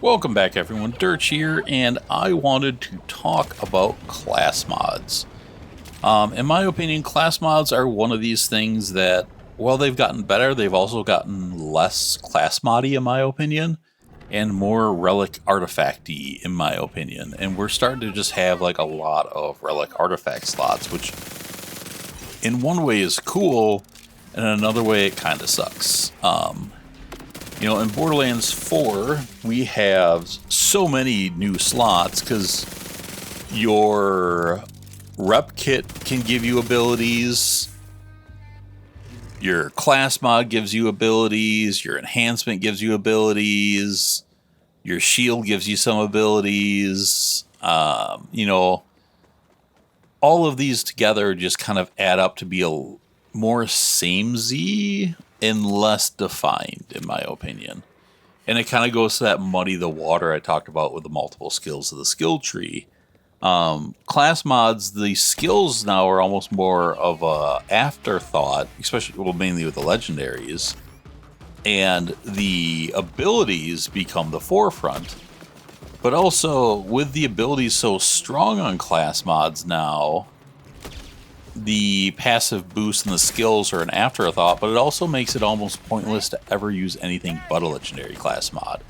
Welcome back, everyone. Dirch here, and I wanted to talk about class mods. In my opinion, class mods are one of these things that, while they've gotten better, they've also gotten less class moddy, in my opinion, and more relic artifacty, in my opinion. And we're starting to just have like a lot of relic artifact slots, which in one way is cool, and in another way it kind of sucks. In Borderlands 4, we have so many new slots because your rep kit can give you abilities, your class mod gives you abilities, your enhancement gives you abilities, your shield gives you some abilities. All of these together just kind of add up to be a more samey and less defined, in my opinion. And it kind of goes to that muddy the water I talked about with the multiple skills of the skill tree. Class mods, the skills now are almost more of a afterthought, especially, mainly with the legendaries. And the abilities become the forefront. But also, with the abilities so strong on class mods now, the passive boost and the skills are an afterthought, but it also makes it almost pointless to ever use anything but a legendary class mod.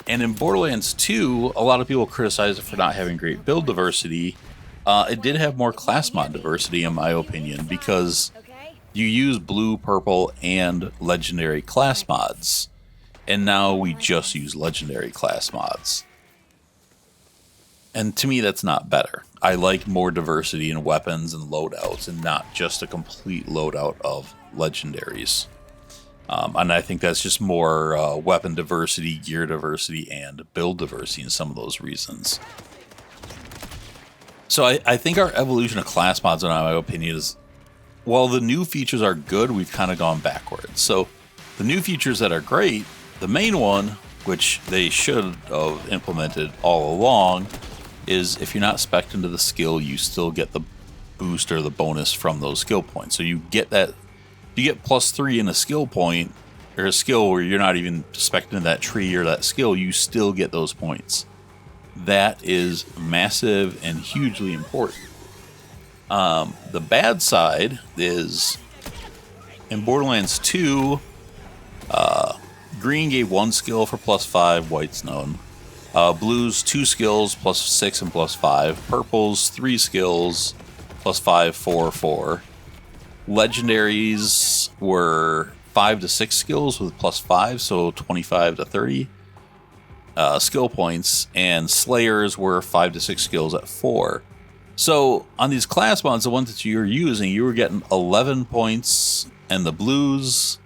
And in Borderlands 2, a lot of people criticize it for not having great build diversity. It did have more class mod diversity, in my opinion, because you use blue, purple, and legendary class mods. And now we just use legendary class mods. And to me, that's not better. I like more diversity in weapons and loadouts and not just a complete loadout of legendaries. And I think that's just more weapon diversity, gear diversity, and build diversity in some of those reasons. So I think our evolution of class mods, in my opinion, is, while the new features are good, we've kind of gone backwards. So the new features that are great, the main one, which they should have implemented all along, is if you're not spec'd into the skill, you still get the boost or the bonus from those skill points. So you get +3 in a skill point, or a skill where you're not even spec'd into that tree or that skill, you still get those points. That is massive and hugely important. The bad side is, in Borderlands 2, green gave 1 skill for +5, white's none. Blues 2 skills +6 and +5. Purples 3 skills +5, 4, 4. Legendaries were 5 to 6 skills with +5, so 25 to 30 skill points. And Slayers were 5 to 6 skills at 4. So on these class mods, the ones that you're using, you were getting 11 points in the blues,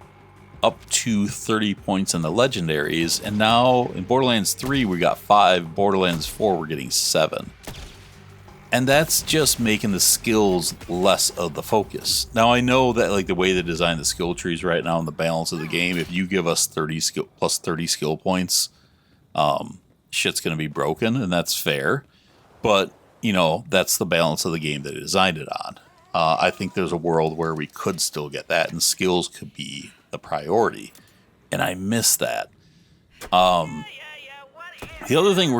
up to 30 points in the legendaries, and now in Borderlands 3 we got 5, Borderlands 4 we're getting 7. And that's just making the skills less of the focus. Now I know that like the way they design the skill trees right now and the balance of the game, if you give us 30 skill points, shit's gonna be broken, and that's fair. But that's the balance of the game they designed it on. I think there's a world where we could still get that, and skills could be the priority, and I miss that. The other thing,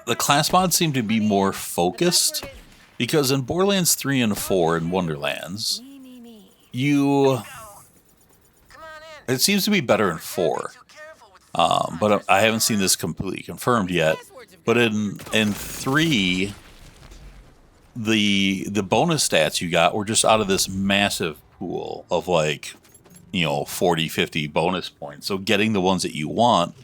the class mods seem to be more focused, because in Borderlands 3 and 4 and Wonderlands, it seems to be better in 4, but I haven't seen this completely confirmed yet. But in 3, the bonus stats you got were just out of this massive pool of 40, 50 bonus points. So getting the ones that you want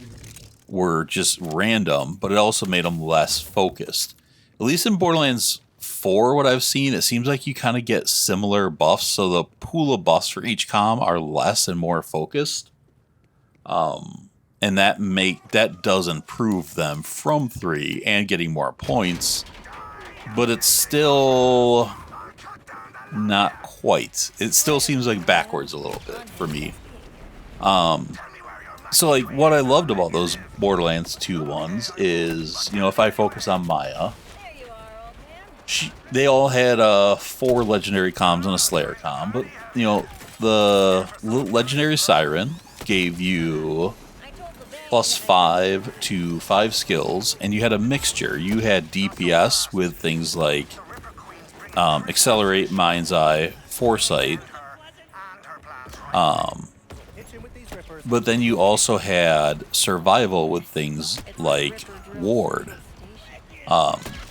were just random, but it also made them less focused. At least in Borderlands 4, what I've seen, it seems like you kind of get similar buffs. So the pool of buffs for each comm are less and more focused. And that does improve them from 3 and getting more points, but it's still not quite. It still seems like backwards a little bit for me. So what I loved about those Borderlands 2 ones is, if I focus on Maya, they all had 4 legendary comms and a Slayer comm, but the legendary Siren gave you +5 to 5 skills, and you had a mixture. You had DPS with things like Accelerate, Mind's Eye, Foresight, but then you also had Survival with things like Ward.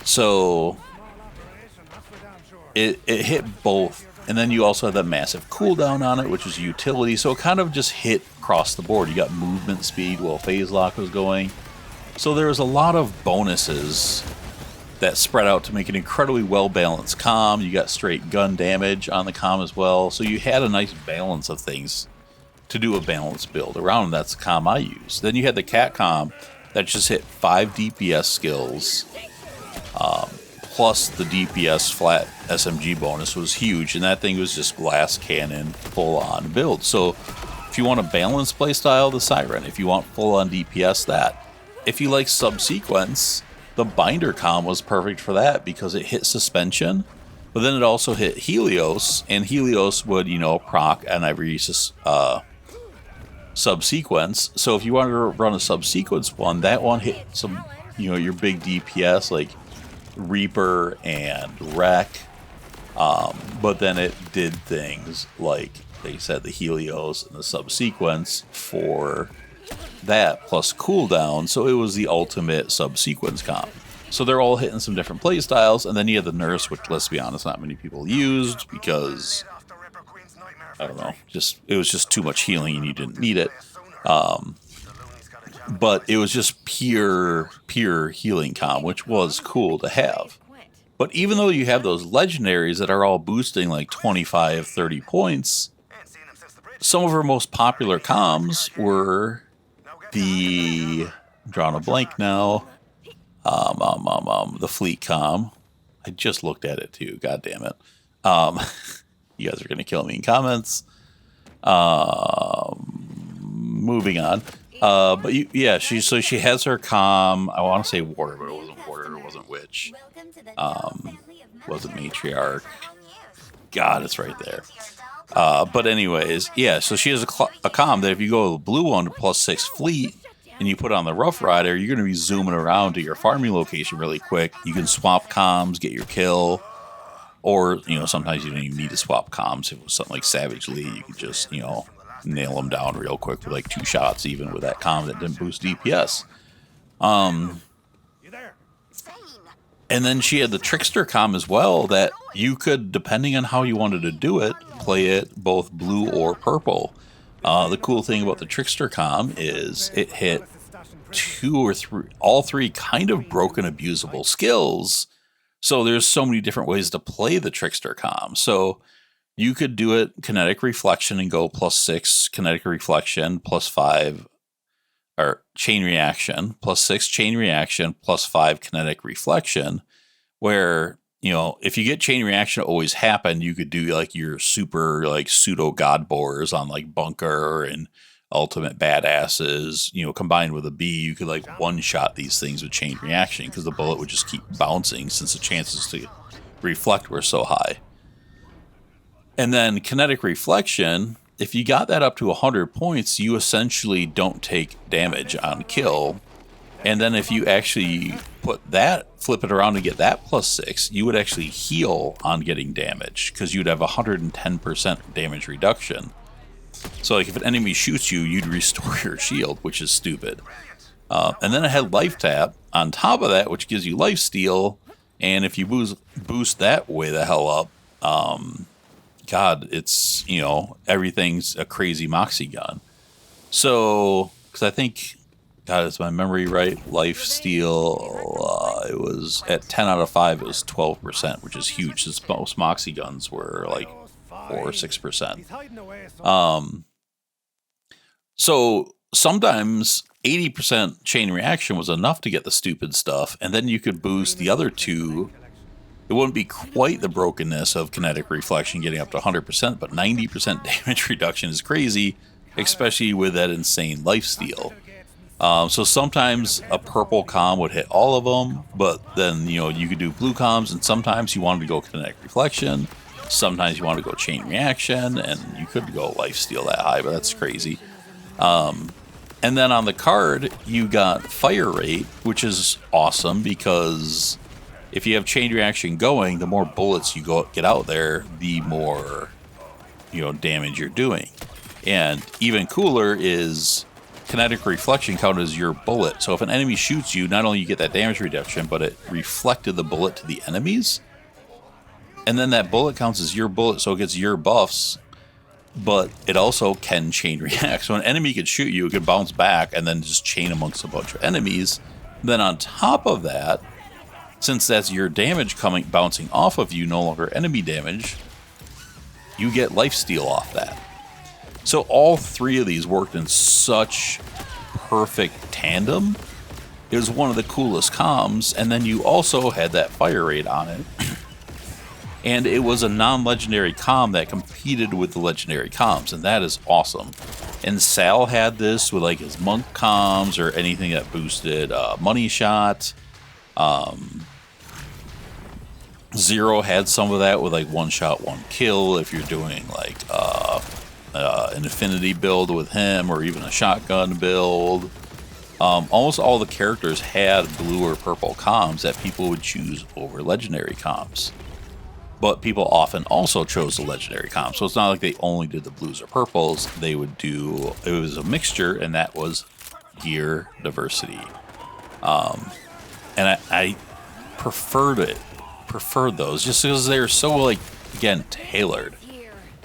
So it hit both. And then you also had that massive cooldown on it, which was utility. So it kind of just hit across the board. You got movement speed while phase lock was going. So there was a lot of bonuses that spread out to make an incredibly well-balanced comm. You got straight gun damage on the comm as well. So you had a nice balance of things to do a balanced build around. And that's the comm I use. Then you had the cat comm that just hit 5 DPS skills. Plus the DPS flat SMG bonus was huge, and that thing was just glass cannon full-on build. So if you want a balanced playstyle, the Siren. If you want full-on DPS, that. If you like subsequence, the Binder comm was perfect for that because it hit suspension, but then it also hit Helios, and Helios would, proc on every subsequence. So if you wanted to run a subsequence one, that one hit some, your big DPS like Reaper and Wreck, but then it did things like they said the Helios and the subsequence for that plus cooldown, so it was the ultimate subsequence comp. So they're all hitting some different play styles, and then you had the Nurse, which, let's be honest, not many people used because I don't know, it was just too much healing and you didn't need it. But it was just pure healing comm, which was cool to have. But even though you have those legendaries that are all boosting like 25, 30 points, some of our most popular comms were I'm drawing a blank now, the fleet comm. I just looked at it too, god damn it. You guys are going to kill me in comments. Moving on. But she has her comm. I want to say Warder, but it wasn't Warder. It wasn't Witch. Wasn't Matriarch. God, it's right there. But anyways, yeah. So she has a comm that if you go to the blue one to +6 fleet and you put on the Rough Rider, you're going to be zooming around to your farming location really quick. You can swap comms, get your kill, or sometimes you don't even need to swap comms. If it was something like Savage Lee, you could just nail them down real quick with like 2 shots, even with that comm that didn't boost DPS. And then she had the Trickster comm as well that you could, depending on how you wanted to do it, play it both blue or purple. The cool thing about the Trickster comm is it hit 2 or 3, all 3 kind of broken abusable skills. So there's so many different ways to play the Trickster comm. So you could do it kinetic reflection and go +6 kinetic reflection, +5 or chain reaction, +6 chain reaction, +5 kinetic reflection, where, if you get chain reaction always happen, you could do like your super like pseudo god bores on like Bunker and ultimate badasses, combined with a B, you could like one-shot these things with chain reaction because the bullet would just keep bouncing since the chances to reflect were so high. And then kinetic reflection, if you got that up to 100 points, you essentially don't take damage on kill. And then if you actually flip it around and get that +6, you would actually heal on getting damage because you'd have 110% damage reduction. So like if an enemy shoots you, you'd restore your shield, which is stupid. And then it had life tap on top of that, which gives you life steal. And if you boost that way the hell up, God, it's, everything's a crazy Moxie gun. So, because I think, God, is my memory right? Life steal, it was at 10 out of 5, it was 12%, which is huge. Since most Moxie guns were like 4 or 6%. So sometimes 80% chain reaction was enough to get the stupid stuff, and then you could boost the other 2. It wouldn't be quite the brokenness of kinetic reflection getting up to 100%, but 90% damage reduction is crazy, especially with that insane lifesteal. So sometimes a purple comm would hit all of them, but then, you could do blue comms, and sometimes you wanted to go kinetic reflection, sometimes you wanted to go chain reaction, and you could go lifesteal that high, but that's crazy. And then on the card, you got fire rate, which is awesome because if you have chain reaction going, the more bullets you get out there, the more damage you're doing. And even cooler is kinetic reflection count as your bullet. So if an enemy shoots you, not only you get that damage reduction, but it reflected the bullet to the enemies. And then that bullet counts as your bullet, so it gets your buffs. But it also can chain react. So an enemy could shoot you, it could bounce back, and then just chain amongst a bunch of enemies. Then on top of that, since that's your damage bouncing off of you, no longer enemy damage, you get lifesteal off that. So all three of these worked in such perfect tandem. It was one of the coolest comms, and then you also had that fire rate on it. And it was a non-legendary comm that competed with the legendary comms, and that is awesome. And Sal had this with like his monk comms or anything that boosted money shot. Zero had some of that with like one shot, one kill. If you're doing like an affinity build with him or even a shotgun build. Almost all the characters had blue or purple comms that people would choose over legendary comms. But people often also chose the legendary comms. So it's not like they only did the blues or purples. They would do, it was a mixture, and that was gear diversity. And I preferred those just because they're so, like, again, tailored.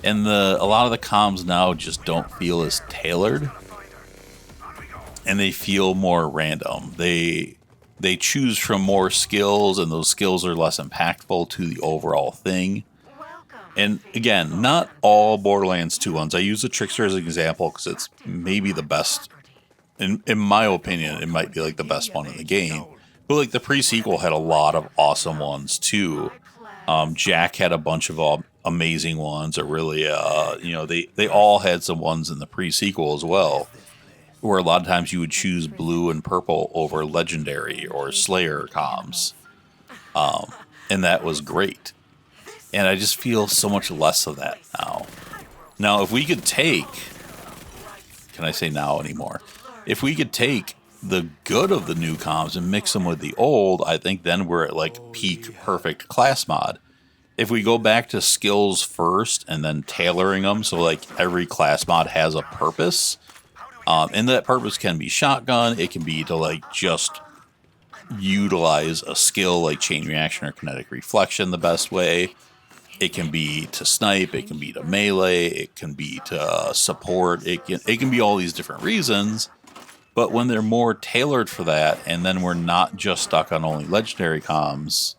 And a lot of the comms now just don't feel as tailored. And they feel more random. They choose from more skills, and those skills are less impactful to the overall thing. And again, not all Borderlands 2 ones. I use the Trickster as an example because it's maybe the best. In my opinion, it might be like the best one in the game. But like the pre-sequel had a lot of awesome ones too. Jack had a bunch of amazing ones. Or really, they all had some ones in the pre-sequel as well, where a lot of times you would choose blue and purple over legendary or Slayer comms. And that was great. And I just feel so much less of that now. Now, if we could take... Can I say now anymore? If we could take the good of the new comms and mix them with the old, I think then we're at like peak perfect class mod. If we go back to skills first and then tailoring them so like every class mod has a purpose... and that purpose can be shotgun. It can be to like just utilize a skill like chain reaction or kinetic reflection the best way. It can be to snipe. It can be to melee. It can be to support. It can be all these different reasons. But when they're more tailored for that, and then we're not just stuck on only legendary comms,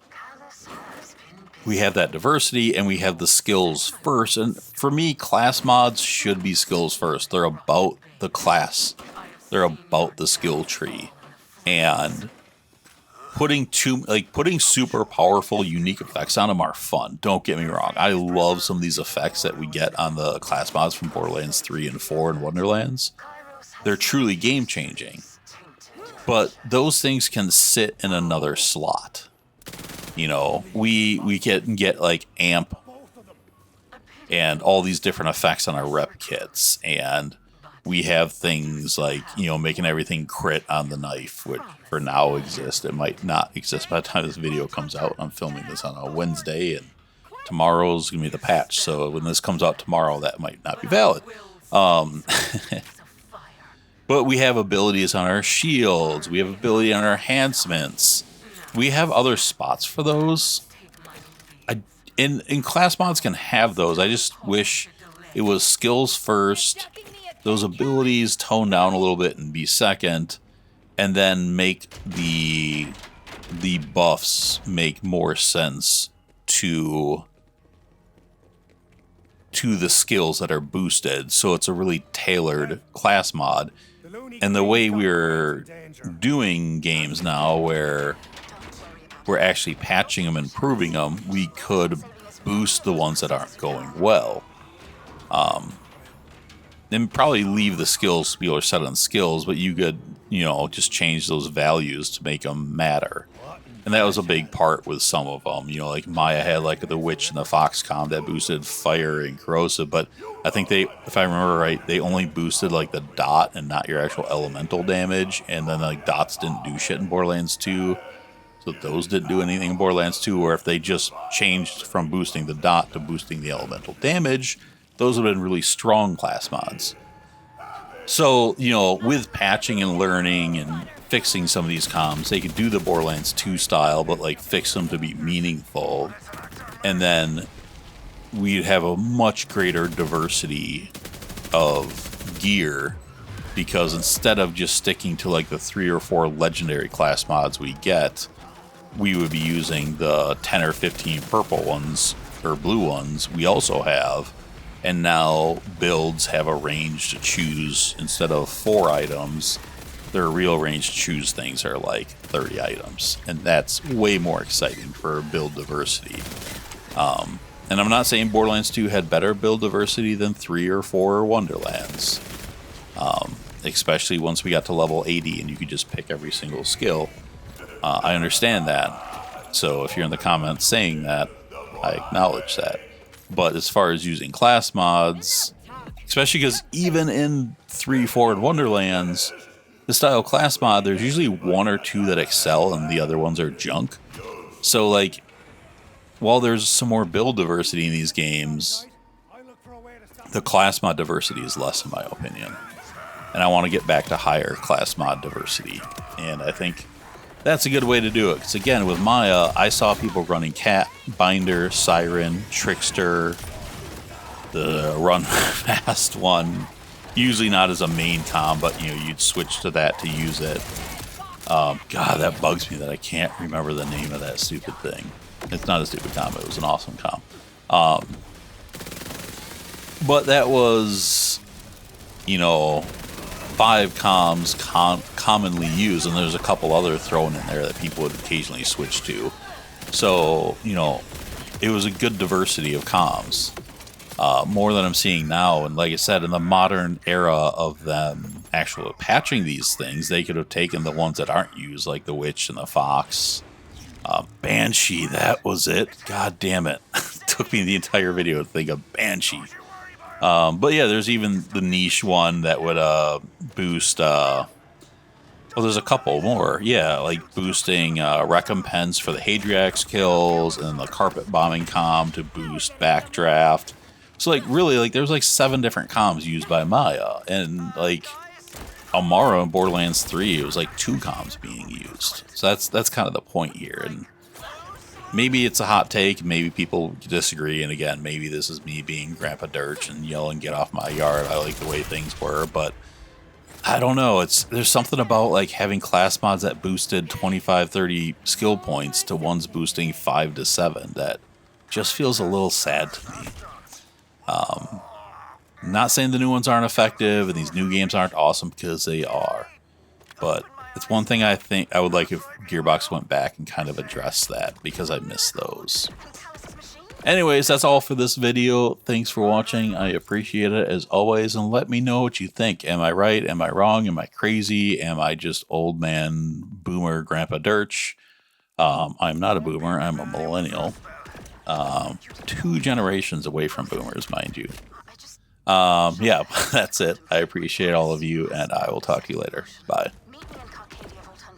we have that diversity and we have the skills first. And for me, class mods should be skills first. They're about the class. They're about the skill tree. And putting super powerful, unique effects on them are fun. Don't get me wrong. I love some of these effects that we get on the class mods from Borderlands 3 and 4 and Wonderlands. They're truly game changing. But those things can sit in another slot. You know, we can get like amp and all these different effects on our rep kits, and we have things like, making everything crit on the knife, which for now exists. It might not exist by the time this video comes out. I'm filming this on a Wednesday, and tomorrow's going to be the patch. So when this comes out tomorrow, that might not be valid. But we have abilities on our shields. We have ability on our enhancements. We have other spots for those. And class mods can have those. I just wish it was skills first, those abilities tone down a little bit and be second, and then make the buffs make more sense to the skills that are boosted. So it's a really tailored class mod. And the way we're doing games now, where we're actually patching them and improving them, we could boost the ones that aren't going well. and probably leave the skills people are set on skills, but you could, just change those values to make them matter. And that was a big part with some of them. Like Maya had like the witch and the fox comp that boosted fire and corrosive, but I think if I remember right, they only boosted like the dot and not your actual elemental damage. And then like dots didn't do shit in Borderlands 2. So those didn't do anything in Borderlands 2, or if they just changed from boosting the dot to boosting the elemental damage, those would have been really strong class mods. So, with patching and learning and fixing some of these comms, they could do the Borderlands 2 style, but like fix them to be meaningful. And then we'd have a much greater diversity of gear, because instead of just sticking to like the 3 or 4 legendary class mods we get, we would be using the 10 or 15 purple ones or blue ones we also have. And now builds have a range to choose. Instead of 4 items, their real range to choose things are like 30 items. And that's way more exciting for build diversity. And I'm not saying Borderlands 2 had better build diversity than 3 or 4 Wonderlands. Especially once we got to level 80 and you could just pick every single skill. I understand that. So if you're in the comments saying that, I acknowledge that. But as far as using class mods, especially because even in 3, 4, and Wonderlands, the style class mod, there's usually 1 or 2 that excel and the other ones are junk. So like, while there's some more build diversity in these games, the class mod diversity is less in my opinion. And I want to get back to higher class mod diversity. And I think that's a good way to do it. Because again, with Maya, I saw people running Cat, Binder, Siren, Trickster, the Run Fast one. Usually not as a main comm, but you'd switch to that to use it. God, that bugs me that I can't remember the name of that stupid thing. It's not a stupid comm, it was an awesome comm. But that was, 5 comms commonly used, and there's a couple other thrown in there that people would occasionally switch to. So, it was a good diversity of comms. More than I'm seeing now. And like I said, in the modern era of them actually patching these things, they could have taken the ones that aren't used, like the Witch and the Fox. Banshee, that was it. God damn it. Took me the entire video to think of Banshee. But yeah, there's even the niche one that would boost... well, there's a couple more. Yeah, like boosting recompense for the Hadriax kills, and the carpet bombing comm to boost backdraft. So like really, like there's like 7 different comms used by Maya, and like Amara in Borderlands 3, it was like 2 comms being used. So that's kind of the point here. And maybe it's a hot take, maybe people disagree, and again, maybe this is me being Grandpa Dirch and yelling, "Get off my yard! I like the way things were," but I don't know. There's something about like having class mods that boosted 25, 30 skill points to ones boosting 5 to 7 that just feels a little sad to me. Not saying the new ones aren't effective and these new games aren't awesome, because they are. But it's one thing I think I would like if Gearbox went back and kind of addressed that, because I miss those. Anyways, that's all for this video. Thanks for watching. I appreciate it as always, and let me know what you think. Am I right? Am I wrong? Am I crazy? Am I just old man boomer Grandpa Dirch? I'm not a boomer. I'm a millennial. 2 generations away from boomers, mind you. Yeah, that's it. I appreciate all of you, and I will talk to you later. Bye.